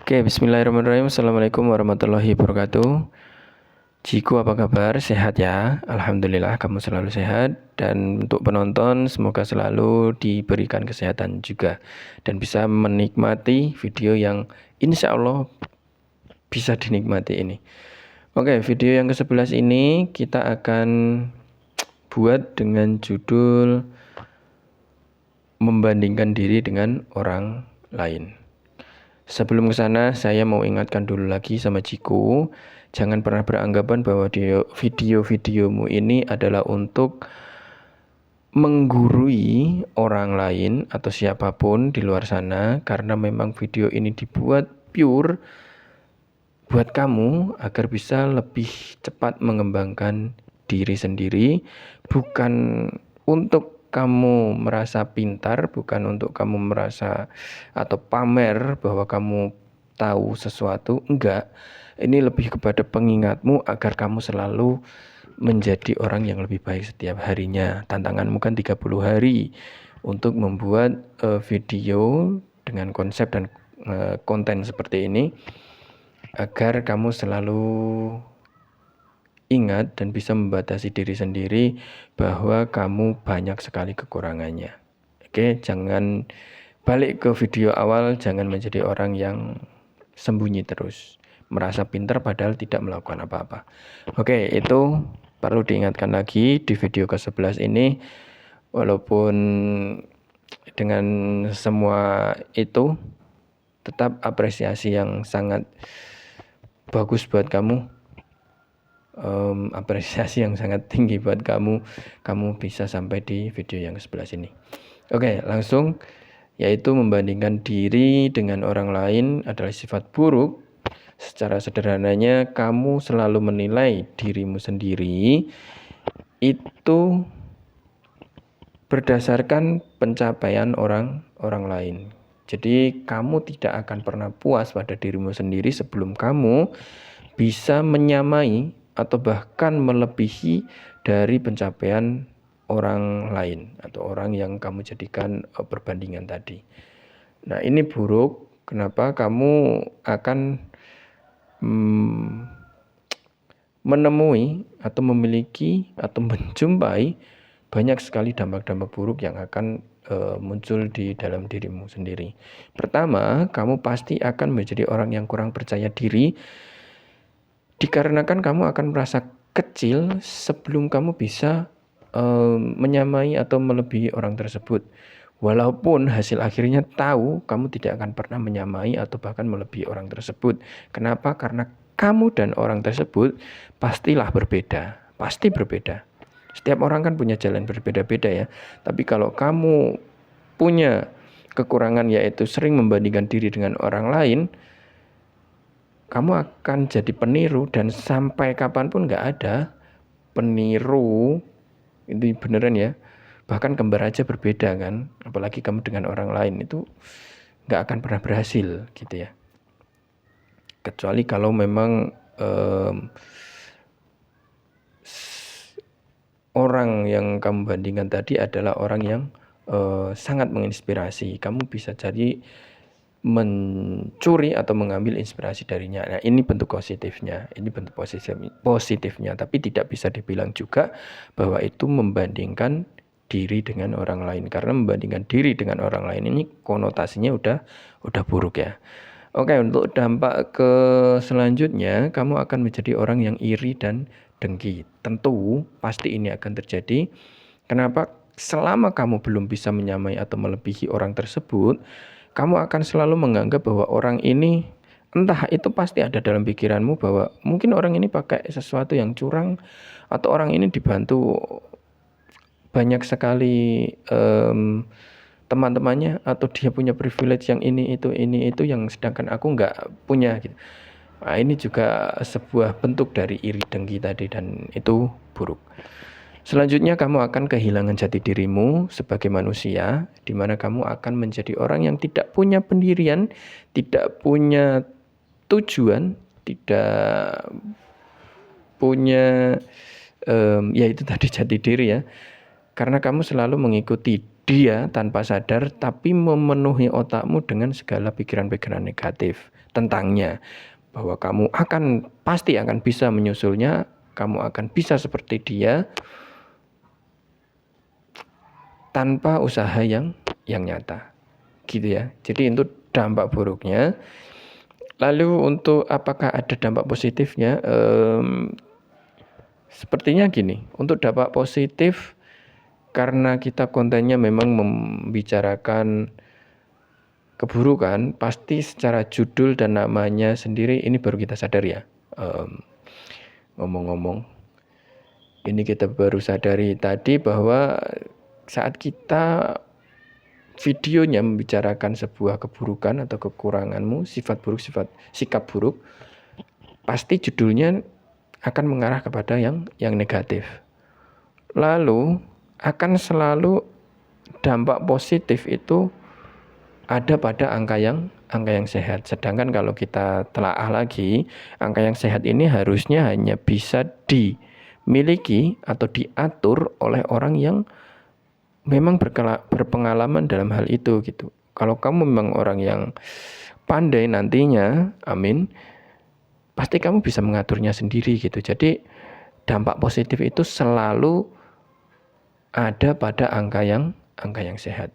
Oke, bismillahirrahmanirrahim. Assalamualaikum warahmatullahi wabarakatuh. Ciku, apa kabar? Sehat ya? Alhamdulillah kamu selalu sehat. Dan untuk penonton, semoga selalu diberikan kesehatan juga. Dan bisa menikmati video yang insya Allah bisa dinikmati ini. Oke, video yang ke-11 ini kita akan buat dengan judul membandingkan diri dengan orang lain. Sebelum ke sana, saya mau ingatkan dulu lagi sama Ciku, jangan pernah beranggapan bahwa video-videomu ini adalah untuk menggurui orang lain atau siapapun di luar sana, karena memang video ini dibuat pure buat kamu agar bisa lebih cepat mengembangkan diri sendiri, bukan untuk kamu merasa pintar, bukan untuk kamu merasa atau pamer bahwa kamu tahu sesuatu, enggak. Ini lebih kepada pengingatmu agar kamu selalu menjadi orang yang lebih baik setiap harinya. Tantanganmu kan 30 hari untuk membuat video dengan konsep dan konten seperti ini, agar kamu selalu ingat dan bisa membatasi diri sendiri bahwa kamu banyak sekali kekurangannya. Oke, jangan balik ke video awal, jangan menjadi orang yang sembunyi terus, merasa pintar padahal tidak melakukan apa-apa. Oke, itu perlu diingatkan lagi di video ke-11 ini. Walaupun dengan semua itu, tetap apresiasi yang sangat bagus buat kamu. Apresiasi yang sangat tinggi buat kamu bisa sampai di video yang ke-11 ini. Oke, langsung, yaitu membandingkan diri dengan orang lain adalah sifat buruk. Secara sederhananya, kamu selalu menilai dirimu sendiri itu berdasarkan pencapaian orang lain. Jadi kamu tidak akan pernah puas pada dirimu sendiri sebelum kamu bisa menyamai atau bahkan melebihi dari pencapaian orang lain atau orang yang kamu jadikan perbandingan tadi. Nah, ini buruk. Kenapa? Kamu akan menemui atau memiliki atau menjumpai banyak sekali dampak-dampak buruk yang akan muncul di dalam dirimu sendiri. Pertama, kamu pasti akan menjadi orang yang kurang percaya diri, dikarenakan kamu akan merasa kecil sebelum kamu bisa menyamai atau melebihi orang tersebut. Walaupun hasil akhirnya tahu kamu tidak akan pernah menyamai atau bahkan melebihi orang tersebut. Kenapa? Karena kamu dan orang tersebut pastilah berbeda. Pasti berbeda. Setiap orang kan punya jalan berbeda-beda ya. Tapi kalau kamu punya kekurangan yaitu sering membandingkan diri dengan orang lain, kamu akan jadi peniru, dan sampai kapanpun nggak ada peniru, itu beneran ya, bahkan kembar aja berbeda kan, apalagi kamu dengan orang lain, itu nggak akan pernah berhasil gitu ya. Kecuali kalau memang orang yang kamu bandingkan tadi adalah orang yang sangat menginspirasi, kamu bisa jadi mencuri atau mengambil inspirasi darinya. Nah, ini bentuk positifnya, positifnya, tapi tidak bisa dibilang juga bahwa itu membandingkan diri dengan orang lain, karena membandingkan diri dengan orang lain ini konotasinya udah buruk ya. Oke, untuk dampak ke selanjutnya, kamu akan menjadi orang yang iri dan dengki. Tentu pasti ini akan terjadi. Kenapa? Selama kamu belum bisa menyamai atau melebihi orang tersebut, kamu akan selalu menganggap bahwa orang ini, entah itu pasti ada dalam pikiranmu bahwa mungkin orang ini pakai sesuatu yang curang, atau orang ini dibantu banyak sekali teman-temannya, atau dia punya privilege yang ini itu yang sedangkan aku nggak punya gitu. Nah, ini juga sebuah bentuk dari iri dengki tadi, dan itu buruk. Selanjutnya, kamu akan kehilangan jati dirimu sebagai manusia, di mana kamu akan menjadi orang yang tidak punya pendirian, tidak punya tujuan, tidak punya, ya itu tadi jati diri ya. Karena kamu selalu mengikuti dia tanpa sadar, tapi memenuhi otakmu dengan segala pikiran-pikiran negatif tentangnya, bahwa kamu pasti akan bisa menyusulnya, kamu akan bisa seperti dia tanpa usaha yang nyata, gitu ya. Jadi itu dampak buruknya. Lalu untuk apakah ada dampak positifnya? Sepertinya gini, untuk dampak positif, karena kita kontennya memang membicarakan keburukan, pasti secara judul dan namanya sendiri ini baru kita sadar ya. Ngomong-ngomong, ini kita baru sadari tadi bahwa saat kita videonya membicarakan sebuah keburukan atau kekuranganmu, sifat buruk, sikap buruk, pasti judulnya akan mengarah kepada yang negatif. Lalu akan selalu dampak positif itu ada pada angka yang sehat. Sedangkan kalau kita telaah lagi, angka yang sehat ini harusnya hanya bisa dimiliki atau diatur oleh orang yang memang berpengalaman dalam hal itu gitu. Kalau kamu memang orang yang pandai nantinya, amin, pasti kamu bisa mengaturnya sendiri gitu. Jadi dampak positif itu selalu ada pada angka yang sehat.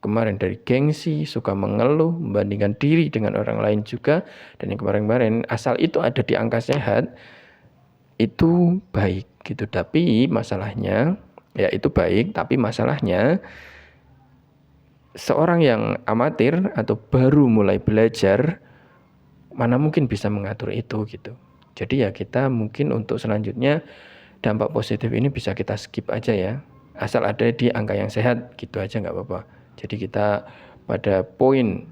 Kemarin dari gengsi, suka mengeluh, membandingkan diri dengan orang lain juga, dan yang kemarin-kemarin asal itu ada di angka sehat, itu baik gitu. Tapi masalahnya, ya itu baik, tapi masalahnya seorang yang amatir atau baru mulai belajar, mana mungkin bisa mengatur itu gitu. Jadi ya kita mungkin untuk selanjutnya dampak positif ini bisa kita skip aja ya, asal ada di angka yang sehat gitu aja nggak apa-apa. Jadi kita pada poin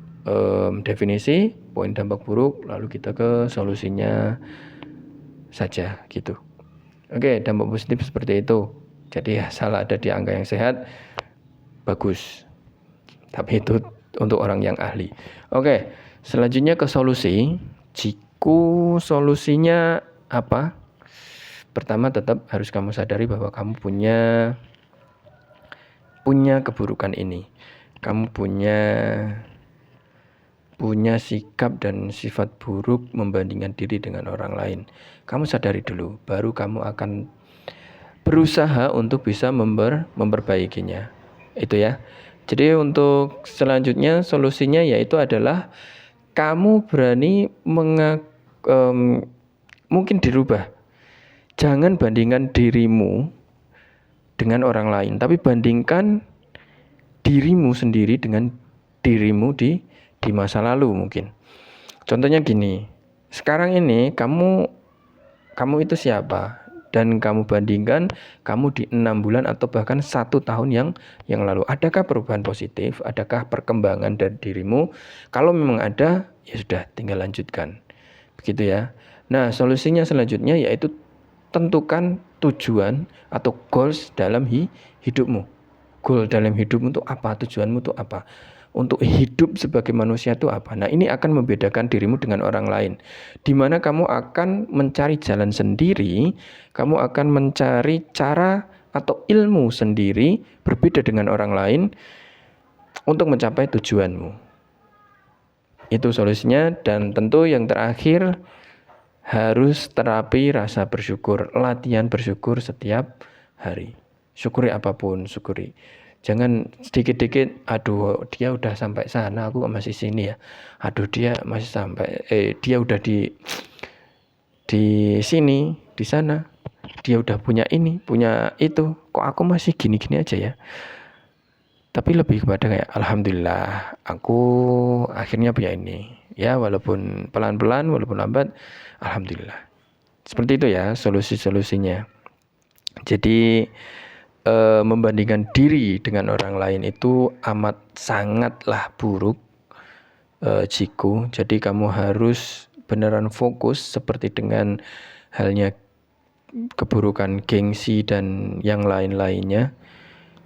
definisi, poin dampak buruk, lalu kita ke solusinya saja gitu. Oke, dampak positif seperti itu. Jadi asal ada di angka yang sehat, bagus. Tapi itu untuk orang yang ahli. Oke, selanjutnya ke solusi. Jiku solusinya apa? Pertama tetap harus kamu sadari bahwa kamu punya keburukan ini. Kamu punya sikap dan sifat buruk membandingkan diri dengan orang lain. Kamu sadari dulu, baru kamu akan berusaha untuk bisa memperbaikinya. Itu ya. Jadi untuk selanjutnya solusinya yaitu adalah kamu berani mungkin dirubah. Jangan bandingkan dirimu dengan orang lain, tapi bandingkan dirimu sendiri dengan dirimu di masa lalu mungkin. Contohnya gini, sekarang ini kamu itu siapa? Dan kamu bandingkan kamu di 6 bulan atau bahkan 1 tahun yang lalu. Adakah perubahan positif? Adakah perkembangan dari dirimu? Kalau memang ada, ya sudah tinggal lanjutkan. Begitu ya. Nah, solusinya selanjutnya yaitu tentukan tujuan atau goals dalam hidupmu. Goal dalam hidupmu itu apa? Tujuanmu itu apa? Untuk hidup sebagai manusia itu apa? Nah, ini akan membedakan dirimu dengan orang lain. Di mana kamu akan mencari jalan sendiri, kamu akan mencari cara atau ilmu sendiri berbeda dengan orang lain untuk mencapai tujuanmu. Itu solusinya. Dan tentu yang terakhir, harus terapi rasa bersyukur, latihan bersyukur setiap hari. Syukuri apapun, syukuri. Jangan sedikit-dikit, aduh dia udah sampai sana, aku kok masih sini ya. Aduh dia masih sampai, dia udah di sini, di sana. Dia udah punya ini, punya itu. Kok aku masih gini-gini aja ya. Tapi lebih kepada kayak, alhamdulillah, aku akhirnya punya ini. Ya walaupun pelan-pelan, walaupun lambat, alhamdulillah. Seperti itu ya solusi-solusinya. Jadi membandingkan diri dengan orang lain itu amat sangatlah buruk, jiku. Jadi kamu harus beneran fokus seperti dengan halnya keburukan gengsi dan yang lain-lainnya,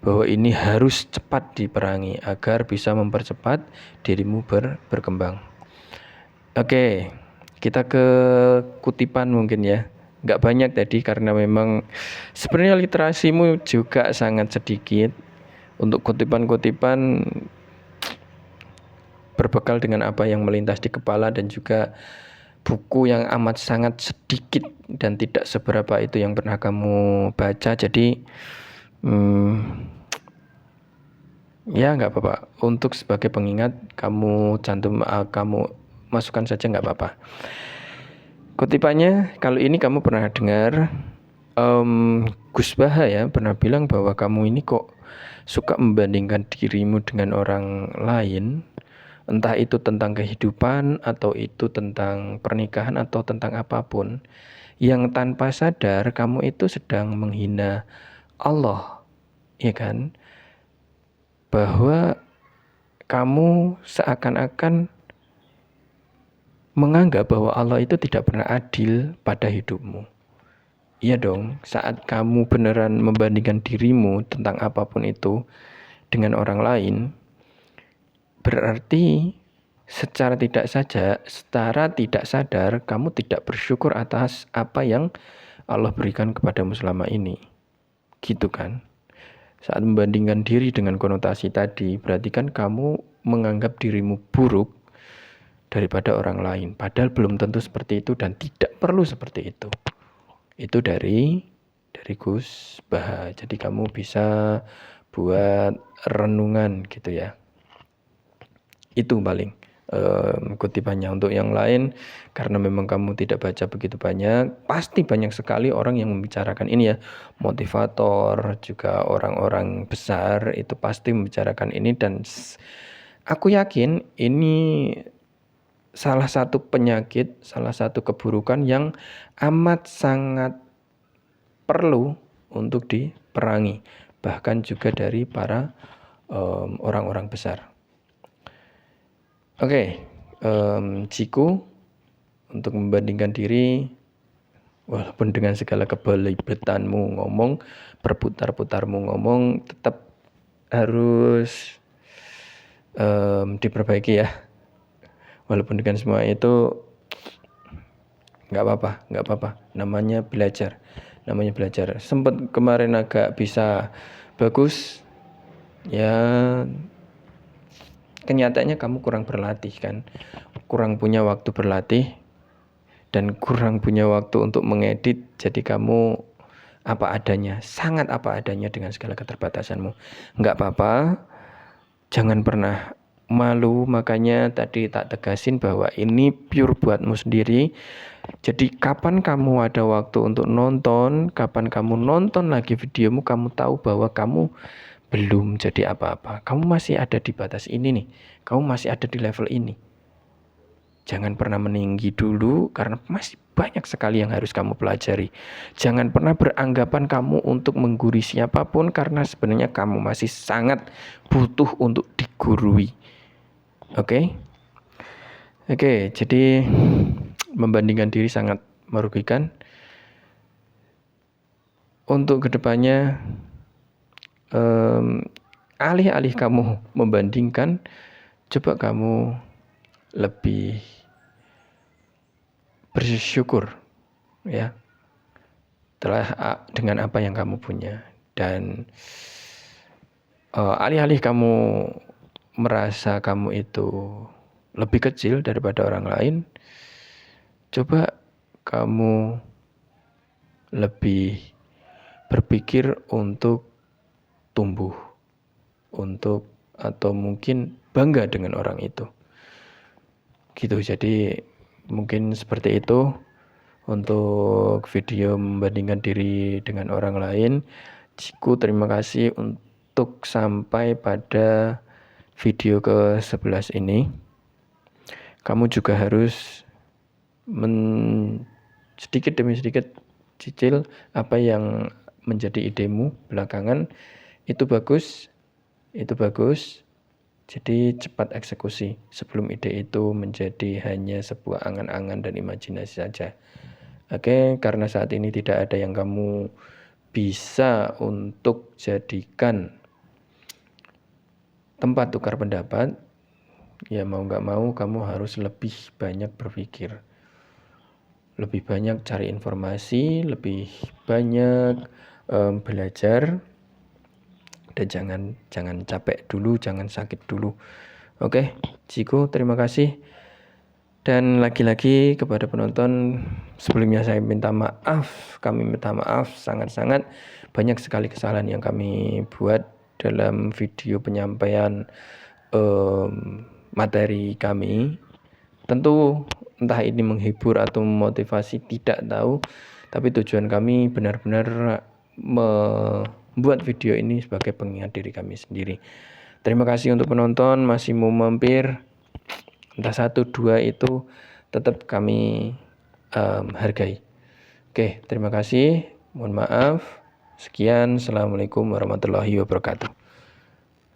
bahwa ini harus cepat diperangi agar bisa mempercepat dirimu berkembang. Oke, kita ke kutipan mungkin ya. Nggak banyak tadi karena memang sebenarnya literasimu juga sangat sedikit. Untuk kutipan-kutipan berbekal dengan apa yang melintas di kepala dan juga buku yang amat sangat sedikit dan tidak seberapa itu yang pernah kamu baca. Jadi ya nggak apa-apa. Untuk sebagai pengingat kamu kamu masukkan saja, nggak apa-apa. Kutipannya kali ini kamu pernah dengar Gus Baha ya pernah bilang bahwa kamu ini kok suka membandingkan dirimu dengan orang lain, entah itu tentang kehidupan atau itu tentang pernikahan atau tentang apapun, yang tanpa sadar kamu itu sedang menghina Allah, ya kan? Bahwa kamu seakan-akan menganggap bahwa Allah itu tidak pernah adil pada hidupmu. Iya dong, saat kamu beneran membandingkan dirimu tentang apapun itu dengan orang lain, berarti secara tidak sadar kamu tidak bersyukur atas apa yang Allah berikan kepadamu selama ini. Gitu kan? Saat membandingkan diri dengan konotasi tadi, berarti kan kamu menganggap dirimu buruk daripada orang lain. Padahal belum tentu seperti itu dan tidak perlu seperti itu. Itu dari Gus Baha. Jadi kamu bisa buat renungan gitu ya. Itu paling kutipannya. Untuk yang lain, karena memang kamu tidak baca begitu banyak, pasti banyak sekali orang yang membicarakan ini ya, motivator, juga orang-orang besar itu pasti membicarakan ini, dan aku yakin ini salah satu penyakit, salah satu keburukan yang amat sangat perlu untuk diperangi, bahkan juga dari para orang-orang besar. Oke, Ciku, untuk membandingkan diri, walaupun dengan segala kebelibetanmu ngomong, berputar-putarmu ngomong, tetap harus diperbaiki ya. Walaupun dengan semua itu nggak apa-apa. Namanya belajar. Sempat kemarin agak bisa bagus, ya. Kenyataannya kamu kurang berlatih kan, kurang punya waktu berlatih dan kurang punya waktu untuk mengedit. Jadi kamu apa adanya, sangat apa adanya dengan segala keterbatasanmu. Nggak apa-apa, jangan pernah malu. Makanya tadi tak tegasin bahwa ini pure buatmu sendiri. Jadi kapan kamu ada waktu untuk nonton, kapan kamu nonton lagi videomu, kamu tahu bahwa kamu belum jadi apa-apa. Kamu masih ada di batas ini nih. Kamu masih ada di level ini. Jangan pernah meninggi dulu karena masih banyak sekali yang harus kamu pelajari. Jangan pernah beranggapan kamu untuk menggurui siapapun karena sebenarnya kamu masih sangat butuh untuk digurui. Oke, jadi membandingkan diri sangat merugikan. Untuk kedepannya, alih-alih kamu membandingkan, coba kamu lebih bersyukur ya dengan apa yang kamu punya. Dan alih-alih kamu merasa kamu itu lebih kecil daripada orang lain, coba kamu lebih berpikir untuk tumbuh, atau mungkin bangga dengan orang itu. Gitu. Jadi mungkin seperti itu untuk video membandingkan diri dengan orang lain. Ciku terima kasih untuk sampai pada video ke-11 ini. Kamu juga harus sedikit demi sedikit cicil apa yang menjadi idemu belakangan. Itu bagus. Jadi cepat eksekusi sebelum ide itu menjadi hanya sebuah angan-angan dan imajinasi saja. Oke, karena saat ini tidak ada yang kamu bisa untuk jadikan tempat tukar pendapat, ya mau nggak mau kamu harus lebih banyak berpikir, lebih banyak cari informasi, lebih banyak belajar, Anda jangan capek dulu, jangan sakit dulu. Oke, Ciko, terima kasih. Dan lagi-lagi kepada penonton, sebelumnya saya minta maaf, kami minta maaf sangat-sangat banyak sekali kesalahan yang kami buat dalam video penyampaian materi kami. Tentu entah ini menghibur atau memotivasi tidak tahu, tapi tujuan kami benar-benar membuat video ini sebagai pengingat diri kami sendiri. Terima kasih untuk penonton, masih mau mampir, entah 1, 2 itu tetap kami hargai. Oke, terima kasih, mohon maaf. Sekian, Assalamualaikum warahmatullahi wabarakatuh.